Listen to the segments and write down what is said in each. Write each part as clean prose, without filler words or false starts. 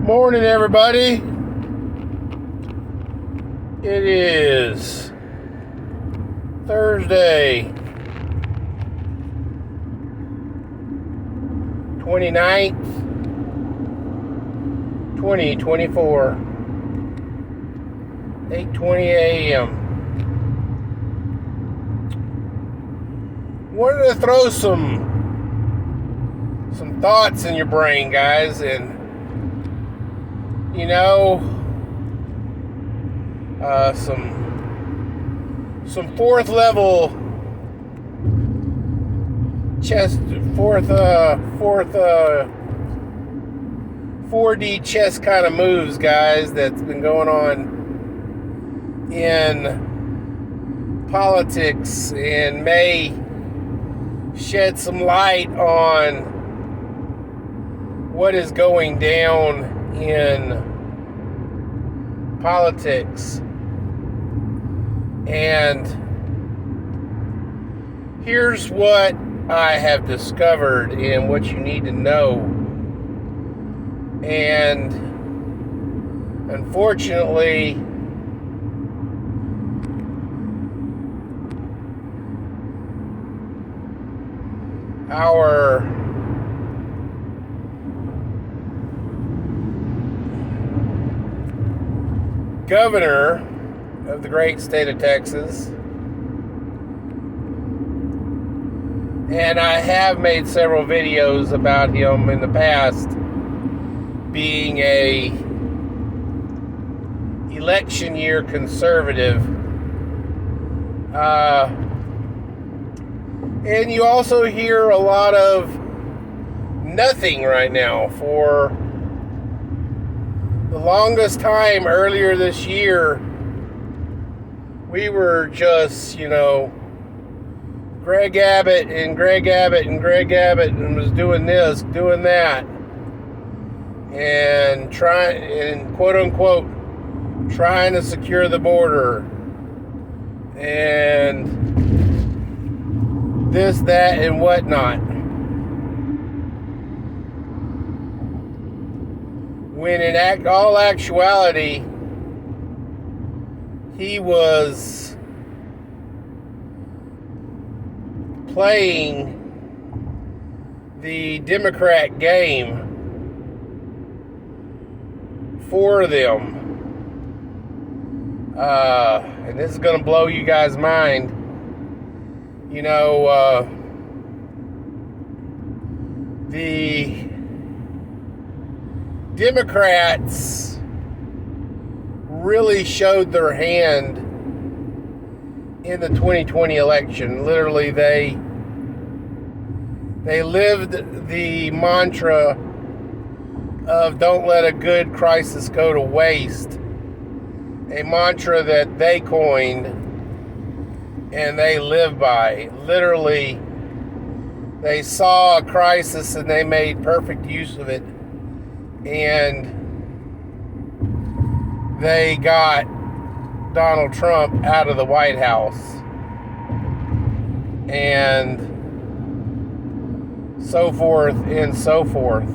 Morning, everybody. It is Thursday, 29th, 2024, 8:20 a.m. Wanted to throw some thoughts in your brain, guys, and some fourth level chess, 4D chess kind of moves, guys, that's been going on in politics and may shed some light on what is going down in politics. And here's what I have discovered and what you need to know. And unfortunately, our governor of the great state of Texas, and I have made several videos about him in the past, being a election year conservative, and you also hear a lot of nothing right now. For the longest time earlier this year, we were just, Greg Abbott and Greg Abbott and Greg Abbott, and was doing this, doing that, and quote unquote trying to secure the border, and this, that, and whatnot. When in all actuality, he was playing the Democrat game for them. And this is going to blow you guys' mind. The Democrats really showed their hand in the 2020 election. Literally, they lived the mantra of "don't let a good crisis go to waste," a mantra that they coined and they live by. Literally, they saw a crisis and they made perfect use of it, and they got Donald Trump out of the White House, and so forth and so forth.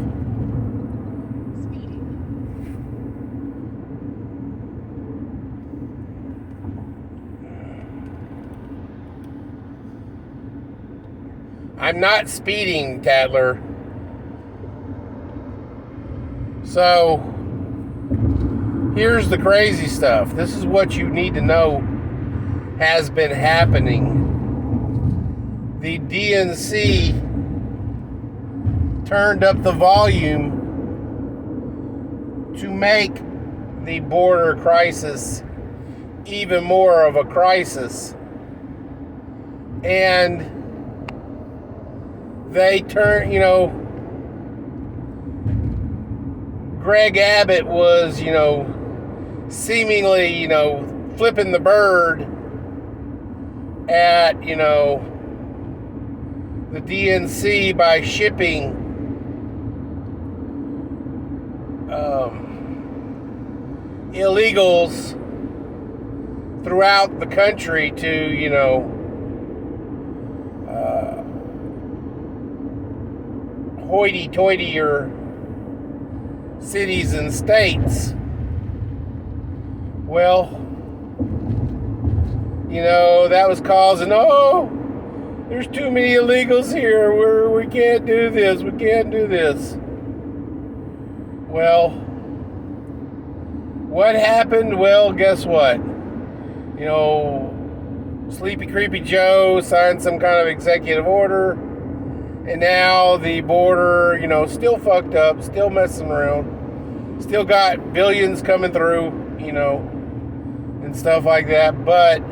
I'm not speeding, Tadler. So, here's the crazy stuff. This is what you need to know has been happening. The DNC turned up the volume to make the border crisis even more of a crisis. And they turned, Greg Abbott was, seemingly, flipping the bird at, the DNC by shipping illegals throughout the country to, hoity-toity or cities and states. Well, that was causing, there's too many illegals here. We can't do this. We can't do this. Well, what happened? Well, guess what? Sleepy Creepy Joe signed some kind of executive order, and now the border, still fucked up, still messing around, still got billions coming through, and stuff like that, but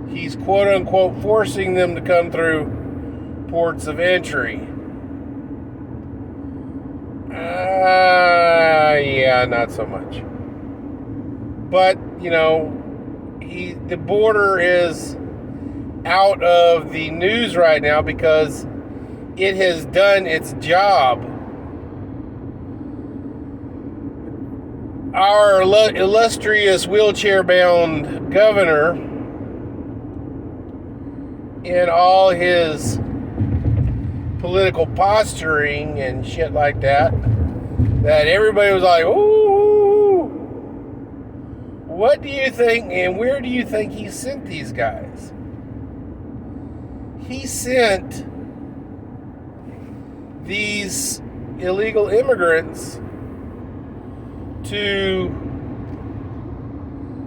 he's quote unquote forcing them to come through ports of entry. Yeah, not so much. But, the border is out of the news right now because it has done its job. Our illustrious wheelchair-bound governor, in all his political posturing and shit like that everybody was like, ooh, what do you think and where do you think he sent these guys? He sent these illegal immigrants to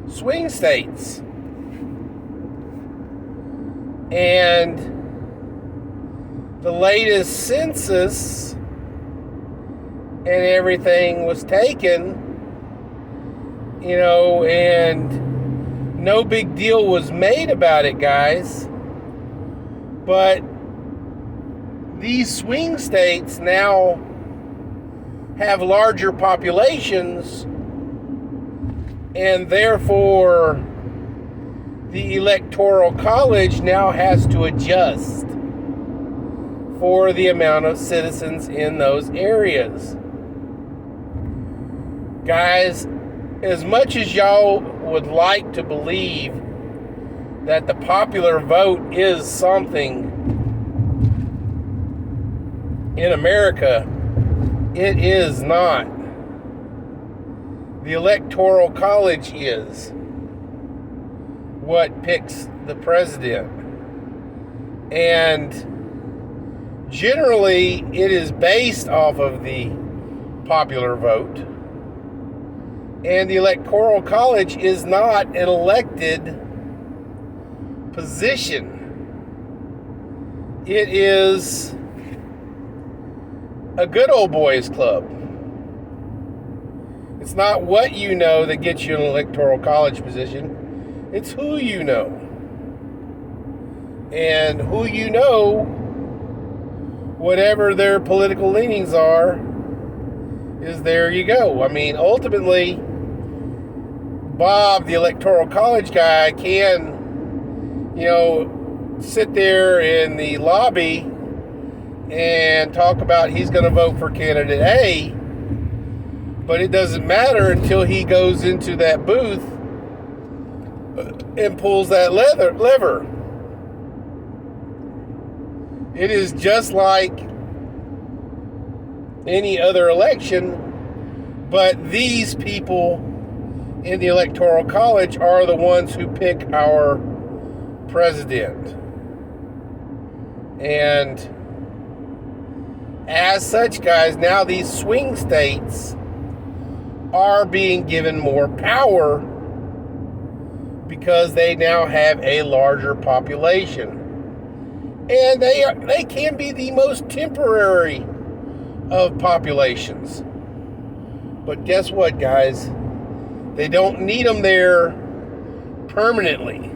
swing states. And the latest census and everything was taken, and no big deal was made about it, guys. But these swing states now have larger populations, and therefore the Electoral College now has to adjust for the amount of citizens in those areas. Guys, as much as y'all would like to believe that the popular vote is something in America, it is not. The Electoral College is what picks the president. And generally, it is based off of the popular vote. And the Electoral College is not an elected position. It is a good old boys club. It's not what you know that gets you an Electoral College position. It's who you know. And who you know, whatever their political leanings are, is there you go. I mean, ultimately, Bob, the Electoral College guy, can, sit there in the lobby and talk about he's going to vote for candidate A, but it doesn't matter until he goes into that booth and pulls that lever. It is just like any other election, but these people in the Electoral College are the ones who pick our president. And as such, guys, now these swing states are being given more power because they now have a larger population. And they can be the most temporary of populations. But guess what, guys? They don't need them there permanently.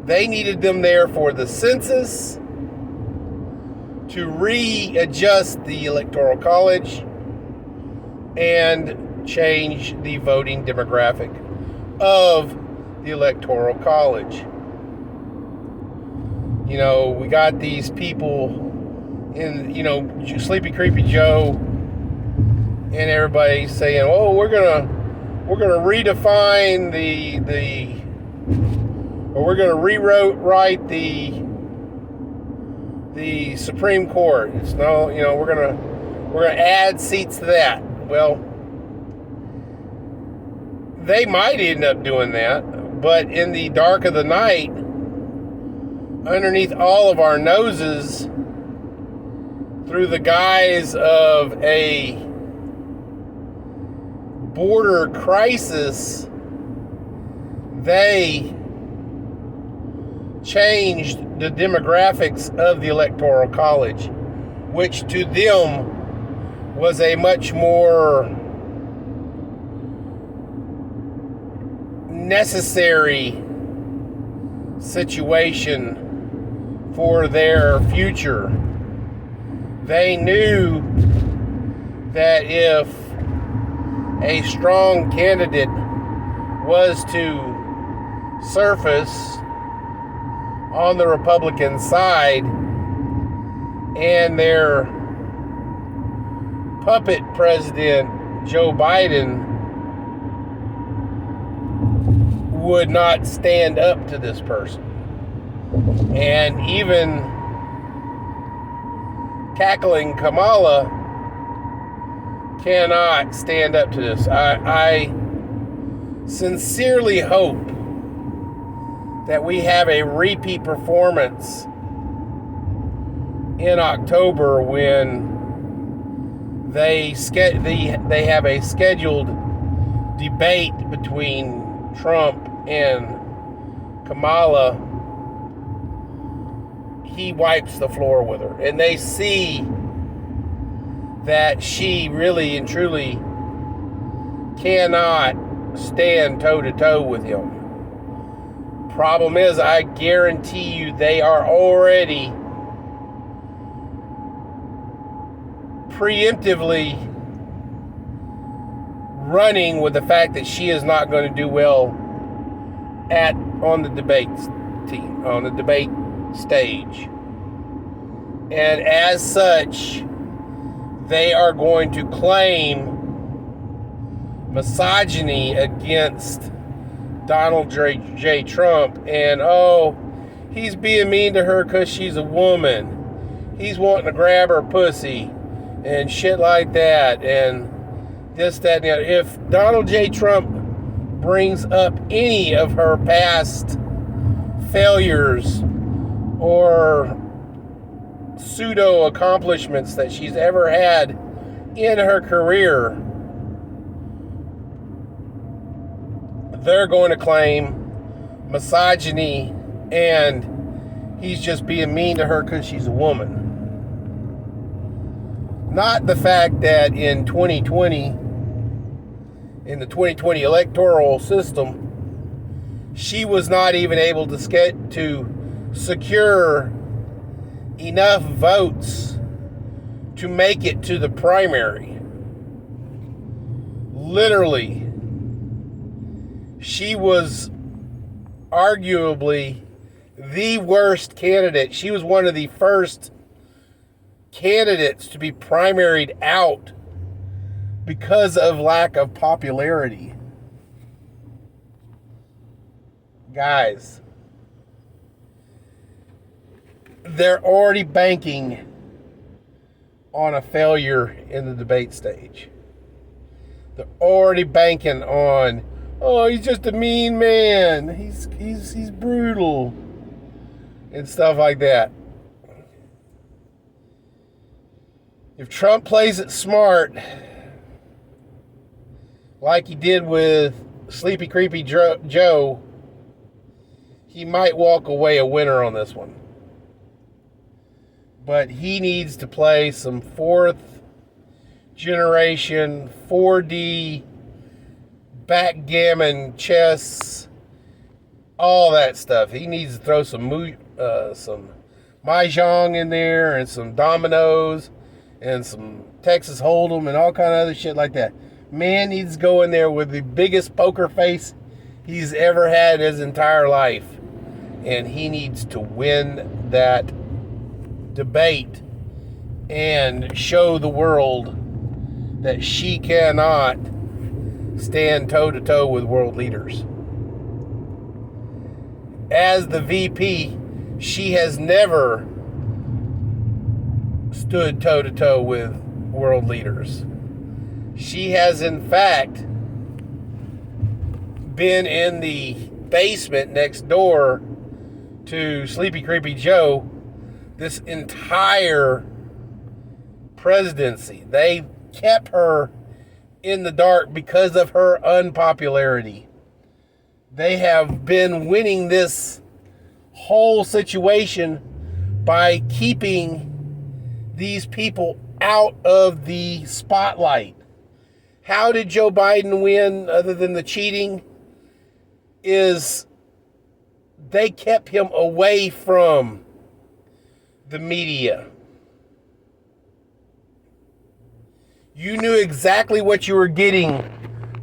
They needed them there for the census, to readjust the Electoral College, and change the voting demographic of the Electoral College. We got these people in, Sleepy Creepy Joe and everybody saying, "Oh, we're gonna redefine we're gonna rewrite the Supreme Court. We're gonna add seats to that. Well, they might end up doing that, but in the dark of the night, underneath all of our noses, through the guise of a border crisis, they changed the demographics of the Electoral College, which to them was a much more necessary situation for their future. They knew that if a strong candidate was to surface on the Republican side and their puppet president, Joe Biden, would not stand up to this person. And even cackling Kamala cannot stand up to this. I sincerely hope that we have a repeat performance in October when they have a scheduled debate between Trump and Kamala. He wipes the floor with her, and they see that she really and truly cannot stand toe-to-toe with him. Problem is, I guarantee you they are already preemptively running with the fact that she is not going to do well on the debate team, on the debate stage. And as such, they are going to claim misogyny against Donald J. Trump, and he's being mean to her because she's a woman. He's wanting to grab her pussy and shit like that, and this, that, and the other. If Donald J. Trump brings up any of her past failures or pseudo accomplishments that she's ever had in her career, they're going to claim misogyny and he's just being mean to her because she's a woman. Not the fact that in 2020, in the 2020 electoral system, she was not even able to secure enough votes to make it to the primary. Literally, she was arguably the worst candidate. She was one of the first candidates to be primaried out because of lack of popularity. Guys, they're already banking on a failure in the debate stage. They're already banking on, he's just a mean man. He's brutal and stuff like that. If Trump plays it smart, like he did with Sleepy Creepy Joe, he might walk away a winner on this one. But he needs to play some fourth generation 4D backgammon chess, all that stuff. He needs to throw some mahjong in there and some dominoes and some Texas Hold'em and all kind of other shit like that. Man needs to go in there with the biggest poker face he's ever had in his entire life. And he needs to win that debate and show the world that she cannot stand toe-to-toe with world leaders. As the VP, she has never stood toe-to-toe with world leaders. She has, in fact, been in the basement next door to Sleepy Creepy Joe this entire presidency. They kept her in the dark because of her unpopularity. They have been winning this whole situation by keeping these people out of the spotlight. How did Joe Biden win other than the cheating? Is they kept him away from the media. You knew exactly what you were getting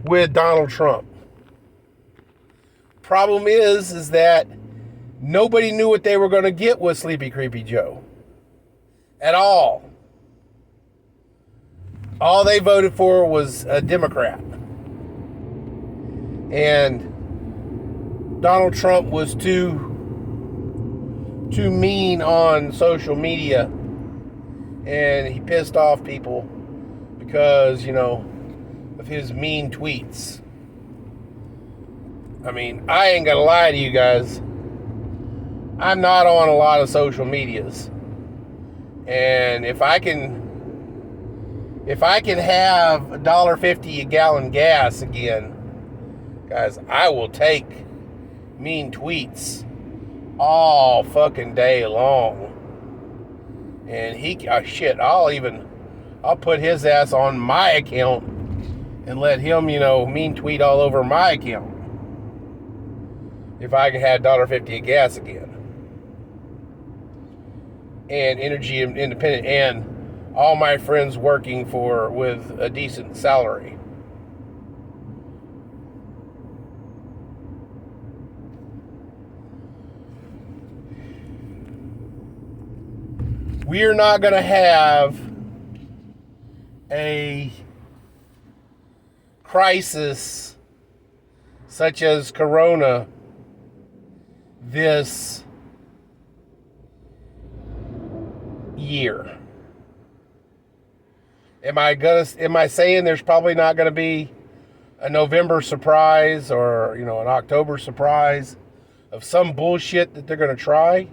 with Donald Trump. Problem is that nobody knew what they were going to get with Sleepy Creepy Joe. At all. All they voted for was a Democrat. And Donald Trump was too mean on social media. And he pissed off people because, of his mean tweets. I mean, I ain't gonna lie to you guys. I'm not on a lot of social medias. And if I can have $1.50 a gallon gas again, guys, I will take mean tweets all fucking day long. And I'll put his ass on my account and let him, mean tweet all over my account. If I can have $1.50 a gas again. And energy independent, and all my friends working with a decent salary. We are not going to have a crisis such as Corona this year. Am I saying there's probably not going to be a November surprise or, an October surprise of some bullshit that they're going to try?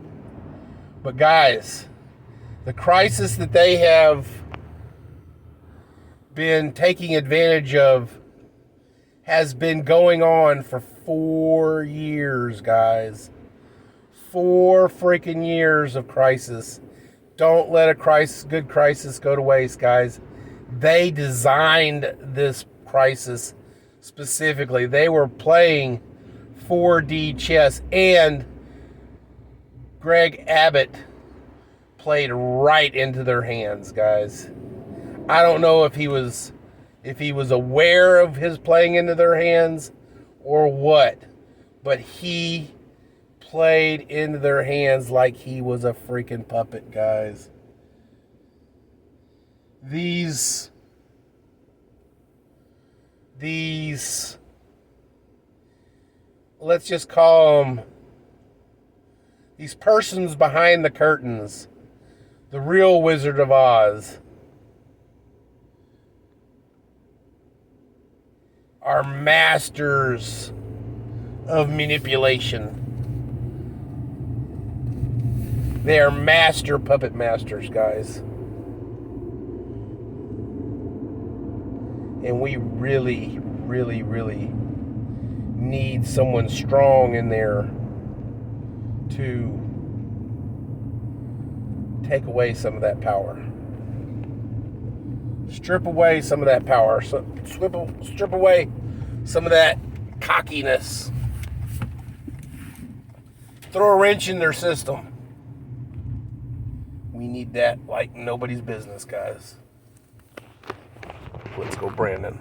But guys, the crisis that they have been taking advantage of has been going on for 4 years, guys. 4 freaking years of crisis. Don't let a good crisis go to waste, guys. They designed this crisis specifically. They were playing 4D chess, and Greg Abbott played right into their hands, guys. I don't know if he was aware of his playing into their hands or what, but he played into their hands like he was a freaking puppet, guys. These let's just call them these persons behind the curtains, the real Wizard of Oz, are masters of manipulation. They are master puppet masters, guys. And we really, really, really need someone strong in there to take away some of that power. Strip away some of that power. Strip away some of that cockiness. Throw a wrench in their system. We need that like nobody's business, guys. Let's go, Brandon.